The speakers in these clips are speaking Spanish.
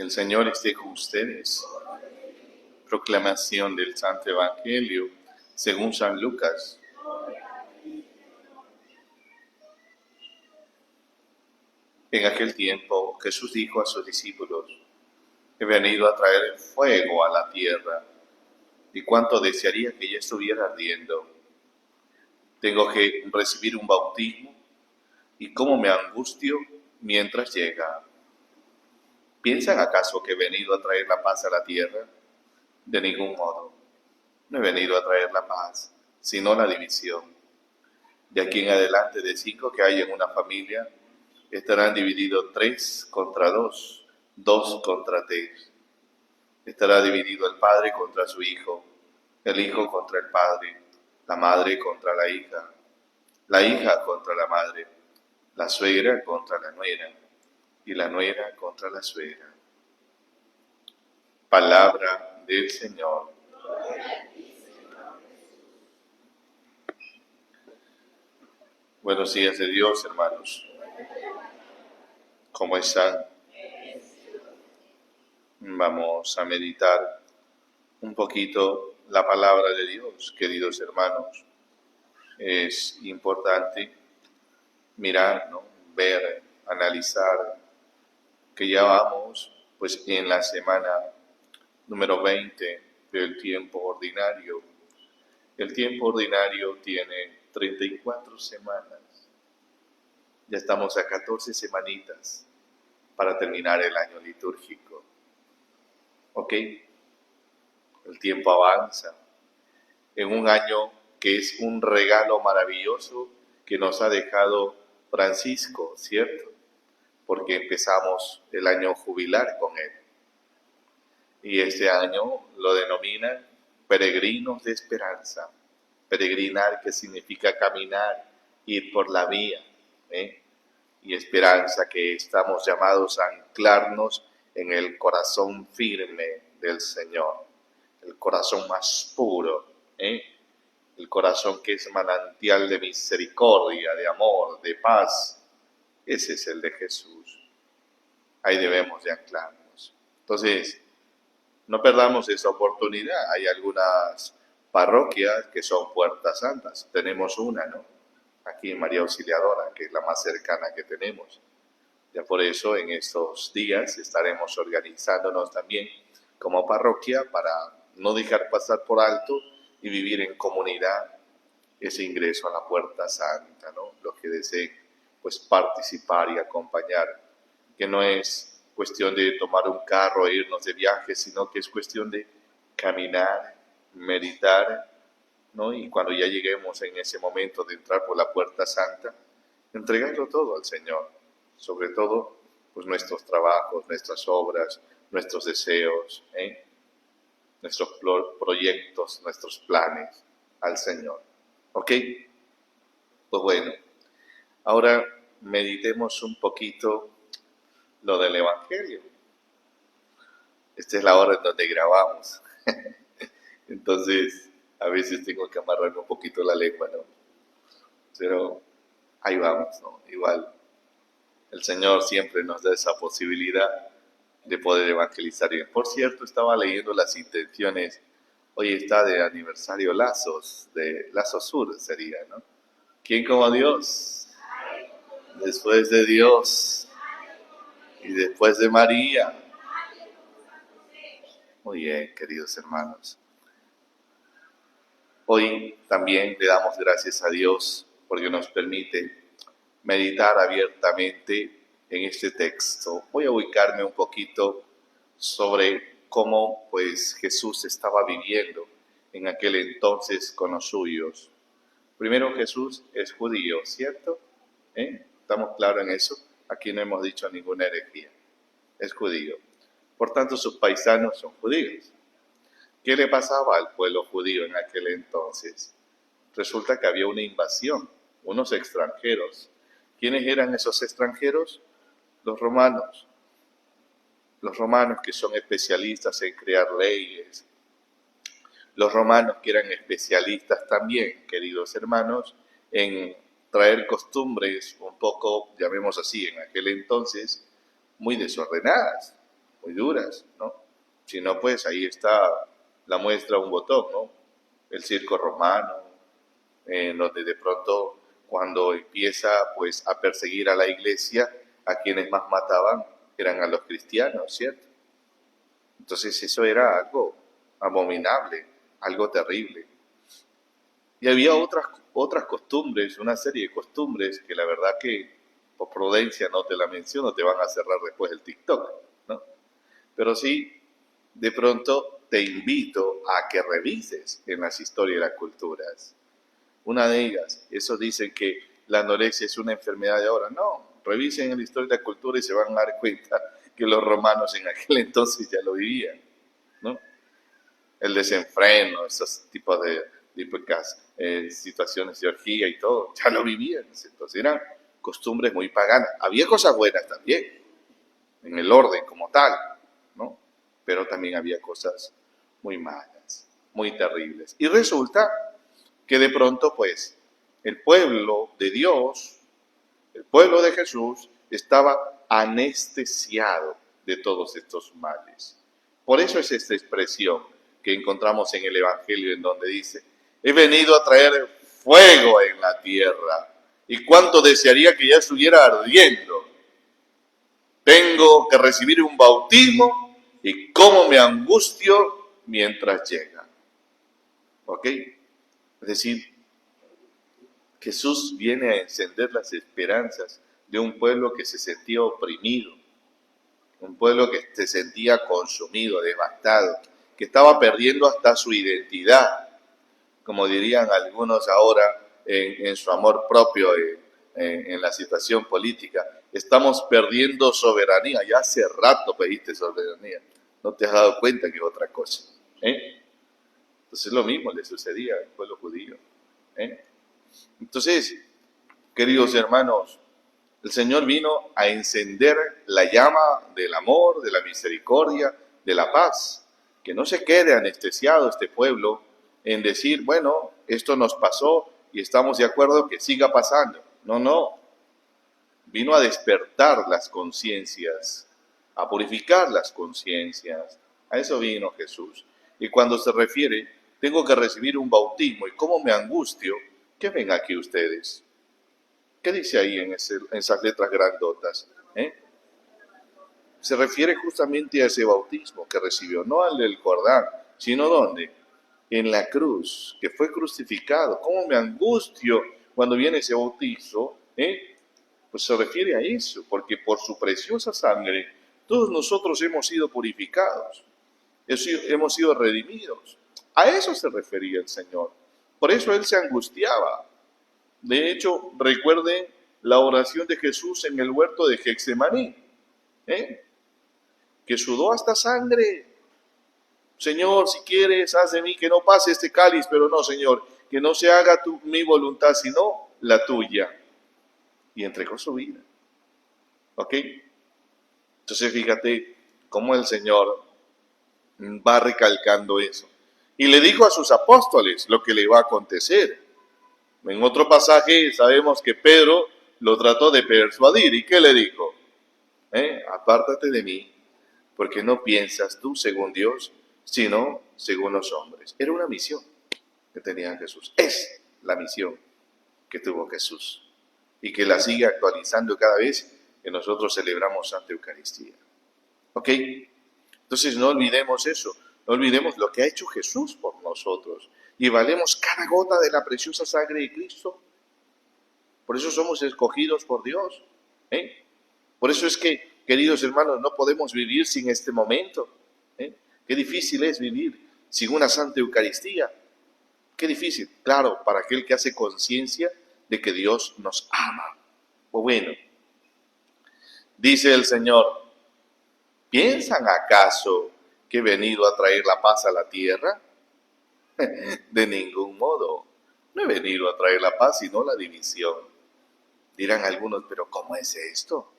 El Señor esté con ustedes. Proclamación del Santo Evangelio según San Lucas. En aquel tiempo Jesús dijo a sus discípulos: he venido a traer el fuego a la tierra, y cuánto desearía que ya estuviera ardiendo. Tengo que recibir un bautismo, y cómo me angustio mientras llega. ¿Piensan acaso que he venido a traer la paz a la tierra? De ningún modo. No he venido a traer la paz, sino la división. De aquí en adelante, de 5 que hay en una familia, estarán divididos 3 contra 2, 2 contra 3. Estará dividido el padre contra su hijo, el hijo contra el padre, la madre contra la hija contra la madre, la suegra contra la nuera y la nuera contra la suegra. Palabra del Señor. Buenos días de Dios, hermanos. ¿Cómo están? Vamos a meditar un poquito la palabra de Dios, queridos hermanos. Es importante mirar, ¿no? Ver, analizar, que ya vamos pues en la semana número 20 del tiempo ordinario. El tiempo ordinario tiene 34 semanas. Ya estamos a 14 semanitas para terminar el año litúrgico. ¿Ok? El tiempo avanza en un año que es un regalo maravilloso que nos ha dejado Francisco, ¿cierto? Porque empezamos el año jubilar con él. Y este año lo denominan peregrinos de esperanza. Peregrinar, que significa caminar, ir por la vía, y esperanza, que estamos llamados a anclarnos en el corazón firme del Señor, el corazón más puro, el corazón que es manantial de misericordia, de amor, de paz. Ese es el de Jesús. Ahí debemos de anclarnos. Entonces, no perdamos esa oportunidad. Hay algunas parroquias que son puertas santas. Tenemos una, ¿no? Aquí en María Auxiliadora, que es la más cercana que tenemos. Ya por eso en estos días estaremos organizándonos también como parroquia para no dejar pasar por alto y vivir en comunidad ese ingreso a la puerta santa, ¿no? Los que deseen pues participar y acompañar, que no es cuestión de tomar un carro e irnos de viaje, sino que es cuestión de caminar, meditar, ¿no? Y cuando ya lleguemos en ese momento de entrar por la puerta santa, entregarlo todo al Señor, sobre todo pues nuestros trabajos, nuestras obras, nuestros deseos, nuestros proyectos, nuestros planes al Señor. ¿Ok? Pues bueno, ahora meditemos un poquito lo del Evangelio. Esta es la hora en donde grabamos. Entonces, a veces tengo que amarrarme un poquito la lengua, ¿no? Pero ahí vamos, ¿no? Igual, el Señor siempre nos da esa posibilidad de poder evangelizar bien. Por cierto, estaba leyendo las intenciones. Hoy está de aniversario Lazos, de Lazos Sur sería, ¿no? ¿Quién como Dios? Después de Dios y después de María. Muy bien, queridos hermanos. Hoy también le damos gracias a Dios porque nos permite meditar abiertamente en este texto. Voy a ubicarme un poquito sobre cómo pues Jesús estaba viviendo en aquel entonces con los suyos. Primero, Jesús es judío, ¿cierto? ¿Estamos claros en eso? Aquí no hemos dicho ninguna herejía. Es judío. Por tanto, sus paisanos son judíos. ¿Qué le pasaba al pueblo judío en aquel entonces? Resulta que había una invasión, unos extranjeros. ¿Quiénes eran esos extranjeros? Los romanos. Los romanos, que son especialistas en crear leyes. Los romanos, que eran especialistas también, queridos hermanos, en traer costumbres un poco, llamemos así, en aquel entonces, muy desordenadas. muy duras, ¿no? Si no, pues ahí está la muestra, un botón, ¿no? El circo romano, en donde de pronto cuando empieza pues a perseguir a la iglesia, a quienes más mataban eran a los cristianos, ¿cierto? Entonces eso era algo abominable, algo terrible. Y había otras costumbres, una serie de costumbres que la verdad que por prudencia no te la menciono, te van a cerrar después el TikTok, ¿no? Pero sí, de pronto te invito a que revises en las historias y las culturas. Una de ellas, eso dicen que la anorexia es una enfermedad de ahora. No, revisen en la historia y la cultura y se van a dar cuenta que los romanos en aquel entonces ya lo vivían, ¿no? El desenfreno, esos tipos de típicas situaciones de orgía y todo, ya lo vivían. Entonces eran costumbres muy paganas. Había cosas buenas también, en el orden como tal, ¿no? Pero también había cosas muy malas, muy terribles. Y resulta que de pronto, pues, el pueblo de Dios, el pueblo de Jesús, estaba anestesiado de todos estos males. Por eso es esta expresión que encontramos en el Evangelio en donde dice, he venido a traer fuego en la tierra, y cuánto desearía que ya estuviera ardiendo. Tengo que recibir un bautismo y cómo me angustio mientras llega. ¿Ok? Es decir, Jesús viene a encender las esperanzas de un pueblo que se sentía oprimido, un pueblo que se sentía consumido, devastado, que estaba perdiendo hasta su identidad, como dirían algunos ahora en su amor propio en la situación política. Estamos perdiendo soberanía. Ya hace rato pediste soberanía. No te has dado cuenta que es otra cosa. Entonces lo mismo le sucedía al pueblo judío. Entonces, queridos hermanos, el Señor vino a encender la llama del amor, de la misericordia, de la paz. Que no se quede anestesiado este pueblo en decir, bueno, esto nos pasó y estamos de acuerdo que siga pasando. No, no. Vino a despertar las conciencias, a purificar las conciencias. A eso vino Jesús. Y cuando se refiere, tengo que recibir un bautismo y cómo me angustio, ¿qué ven aquí ustedes? ¿Qué dice ahí en esas letras grandotas? Se refiere justamente a ese bautismo que recibió, no al del Jordán, sino ¿dónde? En la cruz, que fue crucificado. ¿Cómo me angustio cuando viene ese bautizo? Pues se refiere a eso, porque por su preciosa sangre todos nosotros hemos sido purificados, hemos sido redimidos. A eso se refería el Señor. Por eso Él se angustiaba. De hecho, recuerden la oración de Jesús en el huerto de Getsemaní, que sudó hasta sangre. Señor, si quieres, haz de mí que no pase este cáliz, pero no, Señor, que no se haga mi voluntad, sino la tuya. Y entregó su vida. ¿Ok? Entonces fíjate cómo el Señor va recalcando eso. Y le dijo a sus apóstoles lo que le iba a acontecer. En otro pasaje sabemos que Pedro lo trató de persuadir. ¿Y qué le dijo? Apártate de mí, porque no piensas tú según Dios, sino según los hombres. Era una misión que tenía Jesús. Es la misión que tuvo Jesús y que la sigue actualizando cada vez que nosotros celebramos Santa Eucaristía. ¿Ok? Entonces no olvidemos eso, no olvidemos lo que ha hecho Jesús por nosotros y valemos cada gota de la preciosa sangre de Cristo. Por eso somos escogidos por Dios. Por eso es que, queridos hermanos, no podemos vivir sin este momento. Qué difícil es vivir sin una Santa Eucaristía. Qué difícil, claro, para aquel que hace conciencia de que Dios nos ama. Pues bueno, dice el Señor, ¿piensan acaso que he venido a traer la paz a la tierra? De ningún modo. No he venido a traer la paz, sino la división. Dirán algunos, pero ¿cómo es esto?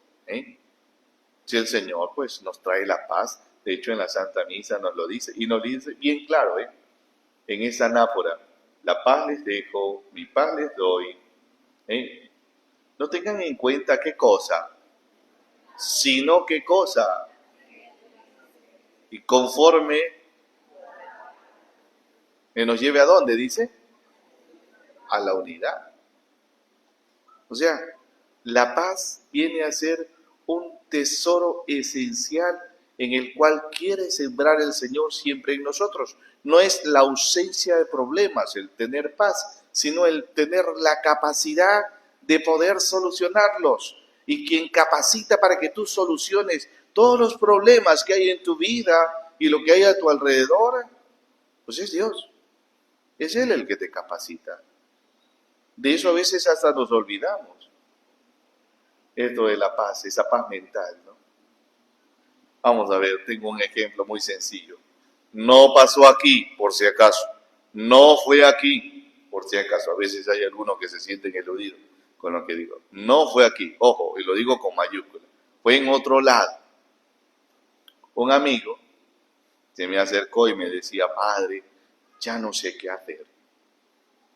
Si el Señor pues nos trae la paz, de hecho en la Santa Misa nos lo dice, y nos dice bien claro, en esa anáfora, la paz les dejo, mi paz les doy. No tengan en cuenta qué cosa, sino qué cosa, Y conforme que nos lleve a dónde, dice, a la unidad. O sea, la paz viene a ser un tesoro esencial en el cual quiere sembrar el Señor siempre en nosotros. No es la ausencia de problemas el tener paz, sino el tener la capacidad de poder solucionarlos. Y quien capacita para que tú soluciones todos los problemas que hay en tu vida y lo que hay a tu alrededor, pues es Dios. Es Él el que te capacita. De eso a veces hasta nos olvidamos. Esto de la paz, esa paz mental, ¿no? Vamos a ver, tengo un ejemplo muy sencillo. No pasó aquí, por si acaso. No fue aquí, por si acaso. A veces hay algunos que se sienten eludidos con lo que digo. No fue aquí, ojo, y lo digo con mayúscula. Fue en otro lado. Un amigo se me acercó y me decía, padre, ya no sé qué hacer.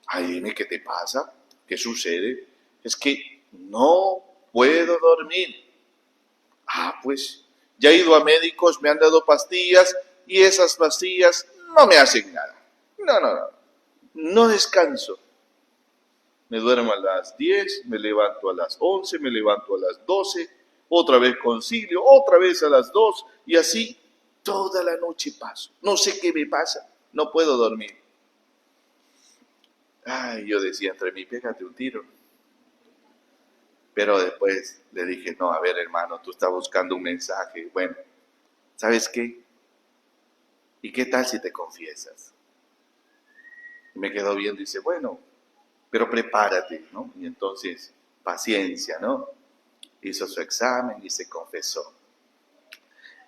Ay, dime, ¿qué te pasa? ¿Qué sucede? Es que no puedo dormir. Ah, pues ya he ido a médicos, me han dado pastillas y esas pastillas no me hacen nada. No. No descanso. Me duermo a las 10, me levanto a las 11, me levanto a las 12, otra vez concilio, otra vez a las 2 y así toda la noche paso. No sé qué me pasa, no puedo dormir. Ay, yo decía entre mí, pégate un tiro. Pero después le dije, no, a ver hermano, tú estás buscando un mensaje. Bueno, ¿sabes qué? ¿Y qué tal si te confiesas? Y me quedó viendo y dice, bueno, pero prepárate, ¿no? Y entonces, paciencia, ¿no? Hizo su examen y se confesó.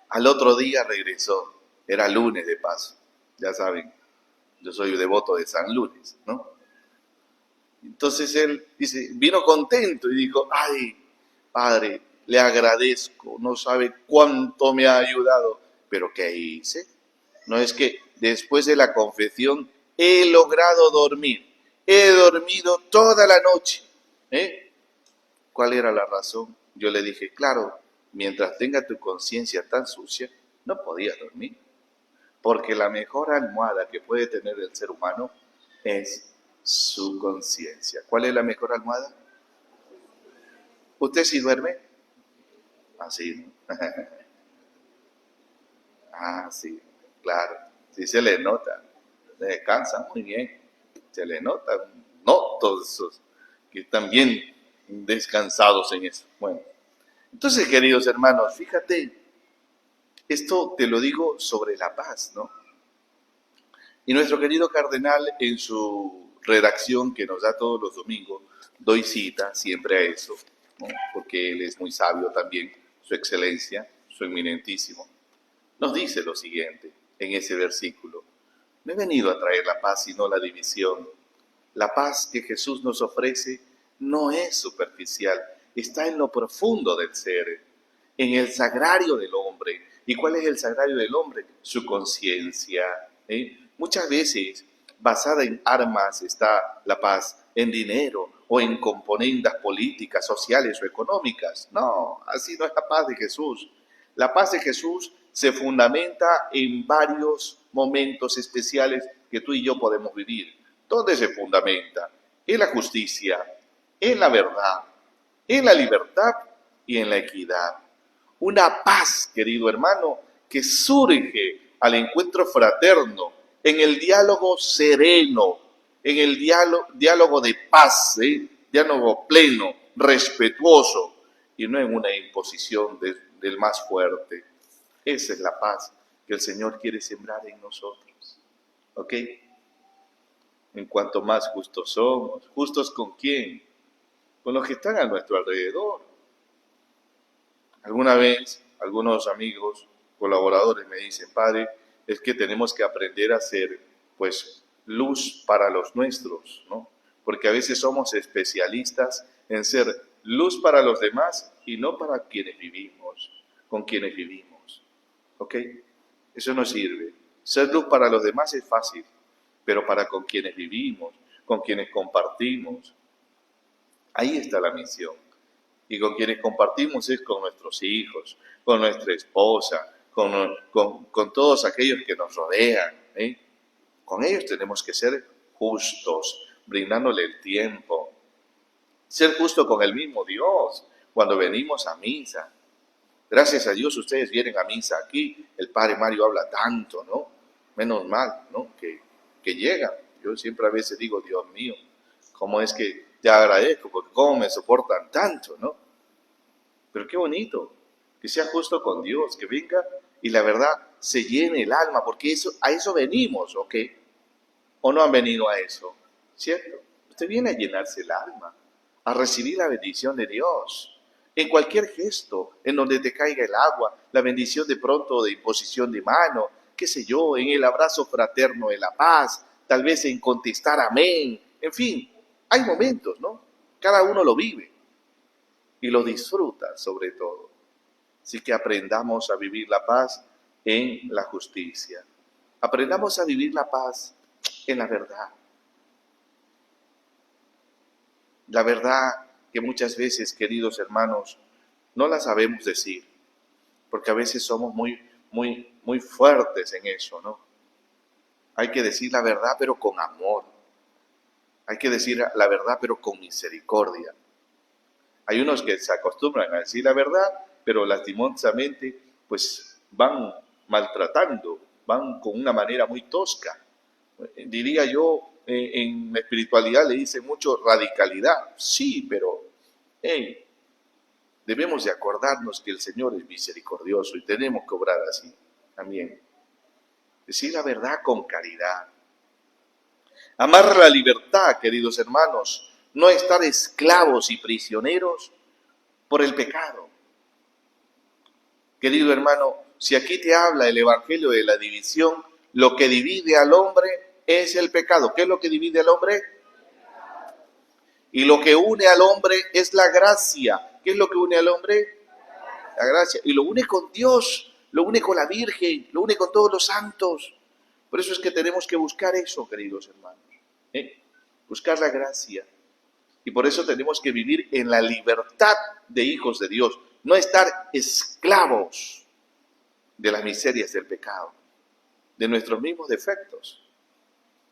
Al otro día regresó, era lunes de paso, ya saben, yo soy devoto de San Lunes, ¿no? Entonces él dice, vino contento y dijo, ay, padre, le agradezco, no sabe cuánto me ha ayudado, pero ¿qué hice? No es que después de la confesión he logrado dormir, he dormido toda la noche. ¿Cuál era la razón? Yo le dije, claro, mientras tenga tu conciencia tan sucia, no podías dormir. Porque la mejor almohada que puede tener el ser humano es su conciencia. ¿Cuál es la mejor almohada? ¿Usted sí duerme? Así, ¿no? Ah, sí, claro. Sí se le nota. Descansa muy bien. Se le nota. No todos esos que están bien descansados en eso. Bueno, entonces, queridos hermanos, fíjate, esto te lo digo sobre la paz, ¿no? Y nuestro querido cardenal, en su redacción que nos da todos los domingos, doy cita siempre a eso, ¿no? Porque él es muy sabio también, su excelencia, su eminentísimo, nos dice lo siguiente en ese versículo: no he venido a traer la paz sino la división. La paz que Jesús nos ofrece no es superficial, está en lo profundo del ser, en el sagrario del hombre. ¿Y cuál es el sagrario del hombre? Su conciencia. Muchas veces, basada en armas está la paz, en dinero o en componendas políticas, sociales o económicas. No, así no es la paz de Jesús. La paz de Jesús se fundamenta en varios momentos especiales que tú y yo podemos vivir. ¿Dónde se fundamenta? En la justicia, en la verdad, en la libertad y en la equidad. Una paz, querido hermano, que surge al encuentro fraterno, en el diálogo sereno, en el diálogo de paz, diálogo pleno, respetuoso, y no en una imposición del más fuerte. Esa es la paz que el Señor quiere sembrar en nosotros. ¿Ok? En cuanto más justos somos. ¿Justos con quién? Con los que están a nuestro alrededor. Alguna vez, algunos amigos, colaboradores me dicen, padre, es que tenemos que aprender a ser, pues, luz para los nuestros, ¿no? Porque a veces somos especialistas en ser luz para los demás y no para quienes vivimos, con quienes vivimos. ¿Ok? Eso no sirve. Ser luz para los demás es fácil, pero para con quienes vivimos, con quienes compartimos, ahí está la misión. Y con quienes compartimos es con nuestros hijos, con nuestra esposa, con todos aquellos que nos rodean. Con ellos tenemos que ser justos, brindándole el tiempo. Ser justo con el mismo Dios cuando venimos a misa. Gracias a Dios ustedes vienen a misa aquí. El Padre Mario habla tanto, ¿no? Menos mal, ¿no? Que llegan. Yo siempre a veces digo, Dios mío, ¿cómo es que te agradezco? Porque cómo me soportan tanto, ¿no? Pero qué bonito, que sea justo con Dios, que venga y la verdad se llene el alma, porque a eso venimos, ¿ok? ¿O no han venido a eso? ¿Cierto? Usted viene a llenarse el alma, a recibir la bendición de Dios. En cualquier gesto, en donde te caiga el agua, la bendición de pronto de imposición de mano, qué sé yo, en el abrazo fraterno de la paz, tal vez en contestar amén, en fin, hay momentos, ¿no? Cada uno lo vive y lo disfruta sobre todo. Así que aprendamos a vivir la paz en la justicia. Aprendamos a vivir la paz en la verdad. La verdad que muchas veces, queridos hermanos, no la sabemos decir, porque a veces somos muy fuertes en eso, ¿no? Hay que decir la verdad, pero con amor. Hay que decir la verdad, pero con misericordia. Hay unos que se acostumbran a decir la verdad, pero lastimosamente, pues van maltratando, van con una manera muy tosca. Diría yo, en la espiritualidad le dicen mucho radicalidad. Sí, pero hey, debemos de acordarnos que el Señor es misericordioso y tenemos que obrar así también. Decir la verdad con caridad. Amar la libertad, queridos hermanos, no estar esclavos y prisioneros por el pecado. Querido hermano, si aquí te habla el Evangelio de la división, lo que divide al hombre es el pecado. ¿Qué es lo que divide al hombre? Y lo que une al hombre es la gracia. ¿Qué es lo que une al hombre? La gracia. Y lo une con Dios, lo une con la Virgen, lo une con todos los santos. Por eso es que tenemos que buscar eso, queridos hermanos. Buscar la gracia. Y por eso tenemos que vivir en la libertad de hijos de Dios. No estar esclavos de las miserias del pecado, de nuestros mismos defectos.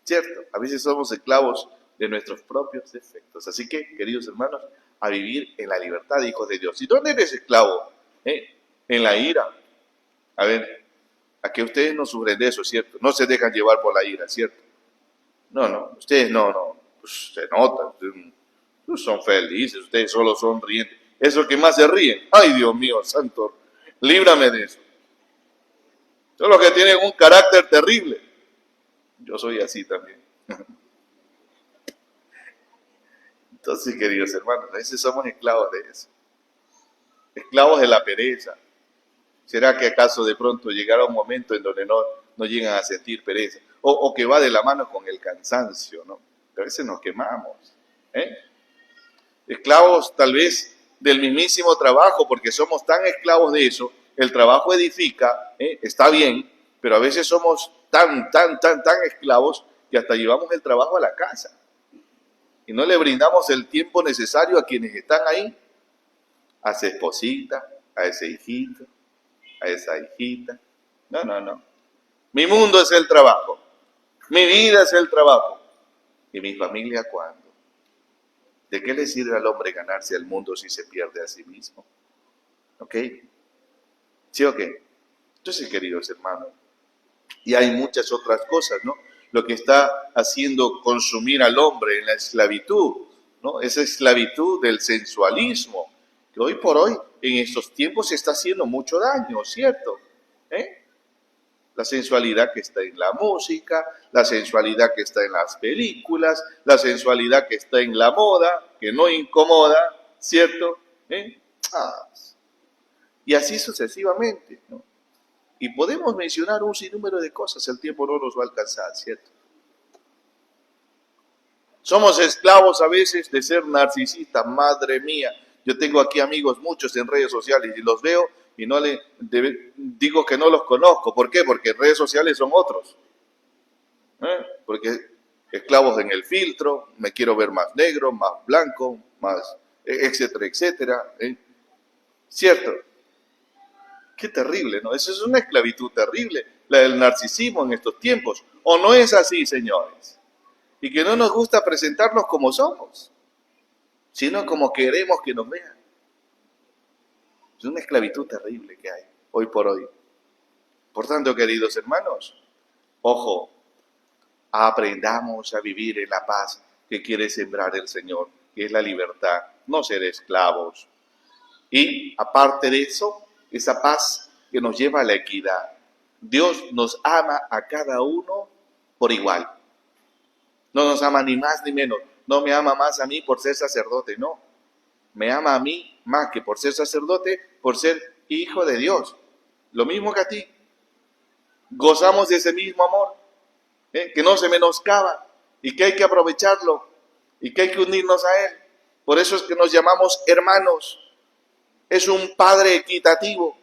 ¿Cierto? A veces somos esclavos de nuestros propios defectos. Así que, queridos hermanos, a vivir en la libertad de hijos de Dios. ¿Y dónde eres esclavo? En la ira. A ver, a que ustedes no sufren de eso, ¿cierto? No se dejan llevar por la ira, ¿cierto? No, ustedes no. Pues se nota, ustedes no son felices, ustedes solo sonríen. Eso que más se ríen. Ay, Dios mío, santo, líbrame de eso. Son los que tienen un carácter terrible. Yo soy así también. Entonces, queridos hermanos, a veces somos esclavos de eso. Esclavos de la pereza. ¿Será que acaso de pronto llegará un momento en donde no llegan a sentir pereza? O que va de la mano con el cansancio, ¿no? A veces nos quemamos. Esclavos tal vez del mismísimo trabajo, porque somos tan esclavos de eso. El trabajo edifica, está bien, pero a veces somos tan esclavos que hasta llevamos el trabajo a la casa. Y no le brindamos el tiempo necesario a quienes están ahí, a esa esposita, a ese hijito, a esa hijita. No. Mi mundo es el trabajo. Mi vida es el trabajo. ¿Y mi familia cuándo? ¿De qué le sirve al hombre ganarse el mundo si se pierde a sí mismo? ¿Ok? ¿Sí o qué? Entonces, queridos hermanos, y hay muchas otras cosas, ¿no? Lo que está haciendo consumir al hombre en la esclavitud, ¿no? Esa esclavitud del sensualismo, que hoy por hoy, en estos tiempos, se está haciendo mucho daño, ¿cierto? La sensualidad que está en la música, la sensualidad que está en las películas, la sensualidad que está en la moda, que no incomoda, ¿cierto? Y así sucesivamente, ¿no? Y podemos mencionar un sinnúmero de cosas, el tiempo no nos va a alcanzar, ¿cierto? Somos esclavos a veces de ser narcisistas, madre mía. Yo tengo aquí amigos muchos en redes sociales y los veo y digo que no los conozco. ¿Por qué? Porque redes sociales son otros. Porque esclavos en el filtro, me quiero ver más negro, más blanco, más etcétera, etcétera. ¿Cierto? Qué terrible, ¿no? Eso es una esclavitud terrible, la del narcisismo en estos tiempos. ¿O no es así, señores? Y que no nos gusta presentarnos como somos, sino como queremos que nos vean. Es una esclavitud terrible que hay hoy por hoy. Por tanto, queridos hermanos, ojo, aprendamos a vivir en la paz que quiere sembrar el Señor, que es la libertad, no ser esclavos. Y aparte de eso, esa paz que nos lleva a la equidad. Dios nos ama a cada uno por igual. No nos ama ni más ni menos. No me ama más a mí por ser sacerdote, no. Me ama a mí más que por ser sacerdote, por ser hijo de Dios. Lo mismo que a ti. Gozamos de ese mismo amor, que no se menoscaba y que hay que aprovecharlo y que hay que unirnos a Él. Por eso es que nos llamamos hermanos. Es un Padre equitativo.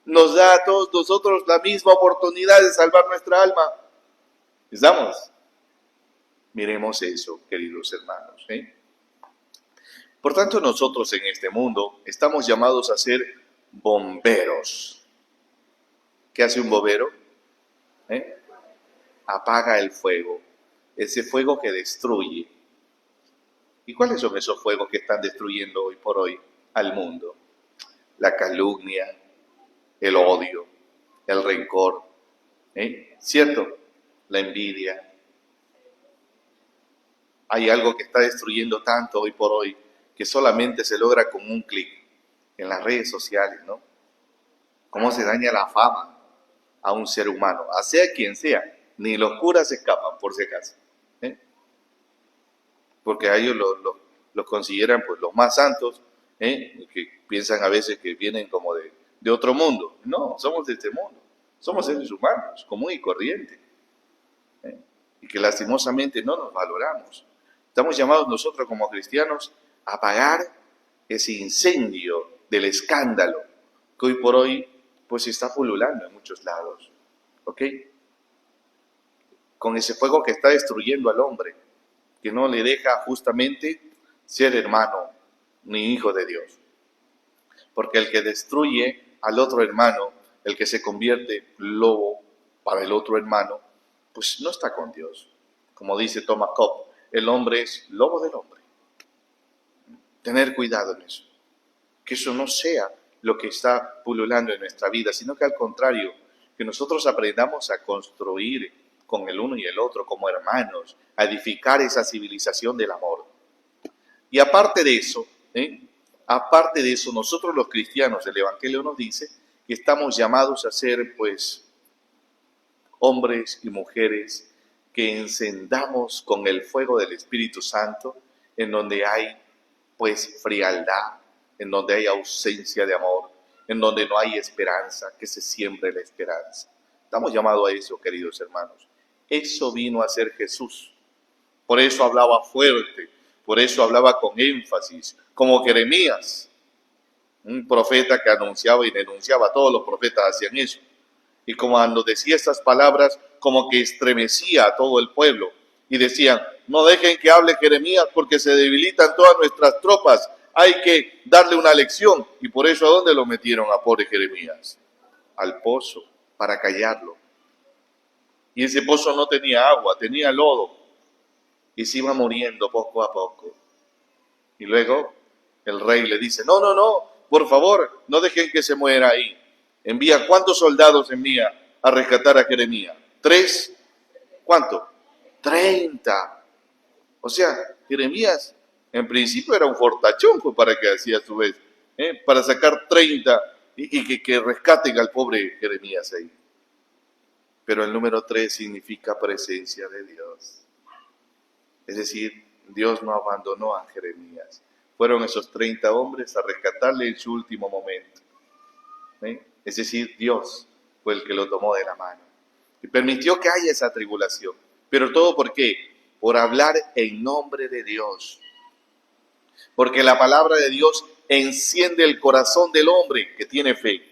Nos da a todos nosotros la misma oportunidad de salvar nuestra alma. ¿Estamos? Miremos eso, queridos hermanos. Por tanto, nosotros en este mundo estamos llamados a ser bomberos. ¿Qué hace un bombero? Apaga el fuego, ese fuego que destruye. ¿Y cuáles son esos fuegos que están destruyendo hoy por hoy al mundo? La calumnia, el odio, el rencor, ¿cierto? La envidia. Hay algo que está destruyendo tanto hoy por hoy que solamente se logra con un clic en las redes sociales, ¿no? Cómo se daña la fama a un ser humano, a sea quien sea. Ni los curas escapan, por si acaso. Porque a ellos los consideran pues los más santos, que piensan a veces que vienen como de otro mundo. No, somos de este mundo. Somos seres humanos, común y corriente. Y que lastimosamente no nos valoramos. Estamos llamados nosotros como cristianos a apagar ese incendio del escándalo que hoy por hoy pues está pululando en muchos lados. ¿Ok? Con ese fuego que está destruyendo al hombre, que no le deja justamente ser hermano ni hijo de Dios. Porque el que destruye al otro hermano, el que se convierte lobo para el otro hermano, pues no está con Dios. Como dice Thomas Cobb, el hombre es lobo del hombre. Tener cuidado en eso. Que eso no sea lo que está pululando en nuestra vida, sino que al contrario, que nosotros aprendamos a construir con el uno y el otro como hermanos, a edificar esa civilización del amor. Y aparte de eso, nosotros los cristianos, el Evangelio nos dice que estamos llamados a ser, pues, hombres y mujeres que encendamos con el fuego del Espíritu Santo, en donde hay, pues, frialdad, en donde hay ausencia de amor, en donde no hay esperanza, que se siembre la esperanza. Estamos llamados a eso, queridos hermanos. Eso vino a ser Jesús. Por eso hablaba fuerte, por eso hablaba con énfasis, como Jeremías, un profeta que anunciaba y denunciaba, todos los profetas hacían eso. Y como cuando decía estas palabras, como que estremecía a todo el pueblo. Y decían, no dejen que hable Jeremías porque se debilitan todas nuestras tropas. Hay que darle una lección. Y por eso, ¿a dónde lo metieron a pobre Jeremías? Al pozo, para callarlo. Y ese pozo no tenía agua, tenía lodo. Y se iba muriendo poco a poco. Y luego el rey le dice, no, por favor, no dejen que se muera ahí. Envía, ¿cuántos soldados envía a rescatar a Jeremías? 3, ¿cuánto? 30. O sea, Jeremías en principio era un fortachón, pues para que hacía a su vez, para sacar 30 y que rescaten al pobre Jeremías ahí. Pero el número 3 significa presencia de Dios. Es decir, Dios no abandonó a Jeremías. Fueron esos 30 hombres a rescatarle en su último momento. Es decir, Dios fue el que lo tomó de la mano y permitió que haya esa tribulación. Pero todo ¿por qué? Por hablar en nombre de Dios. Porque la palabra de Dios enciende el corazón del hombre que tiene fe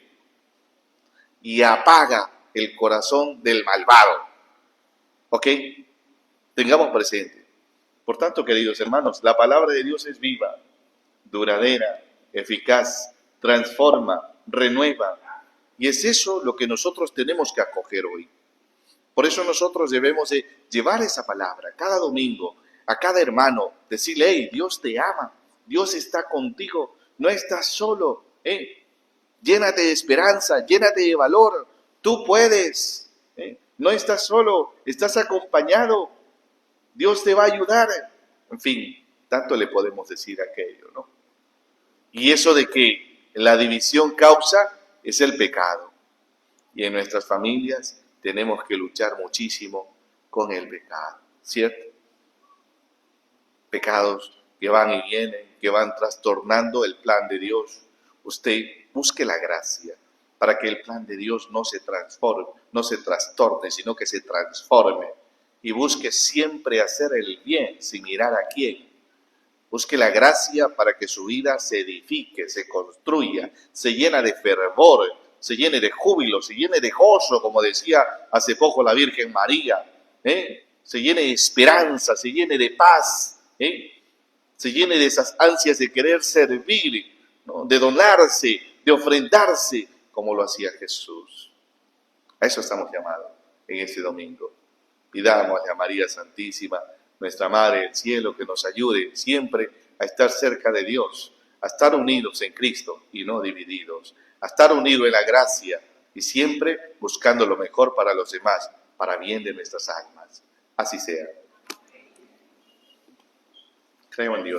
y apaga el corazón del malvado. ¿Ok? Tengamos presente. Por tanto, queridos hermanos, la palabra de Dios es viva, duradera, eficaz, transforma, renueva. Y es eso lo que nosotros tenemos que acoger hoy. Por eso nosotros debemos de llevar esa palabra cada domingo a cada hermano, decirle, hey, Dios te ama, Dios está contigo, no estás solo, llénate de esperanza, llénate de valor, tú puedes, no estás solo, estás acompañado, Dios te va a ayudar. En fin, tanto le podemos decir aquello, ¿no? Y eso de que la división causa es el pecado. Y en nuestras familias tenemos que luchar muchísimo con el pecado, ¿cierto? Pecados que van y vienen, que van trastornando el plan de Dios. Usted busque la gracia para que el plan de Dios no se transforme, no se trastorne, sino que se transforme. Y busque siempre hacer el bien sin mirar a quién. Busque la gracia para que su vida se edifique, se construya, se llene de fervor, se llene de júbilo, se llene de gozo, como decía hace poco la Virgen María, se llene de esperanza, se llene de paz, se llene de esas ansias de querer servir, ¿no? De donarse, de ofrendarse, como lo hacía Jesús. A eso estamos llamados en este domingo. Pidámosle a María Santísima, nuestra Madre del Cielo, que nos ayude siempre a estar cerca de Dios, a estar unidos en Cristo y no divididos, a estar unidos en la gracia y siempre buscando lo mejor para los demás, para bien de nuestras almas. Así sea. Creo en Dios.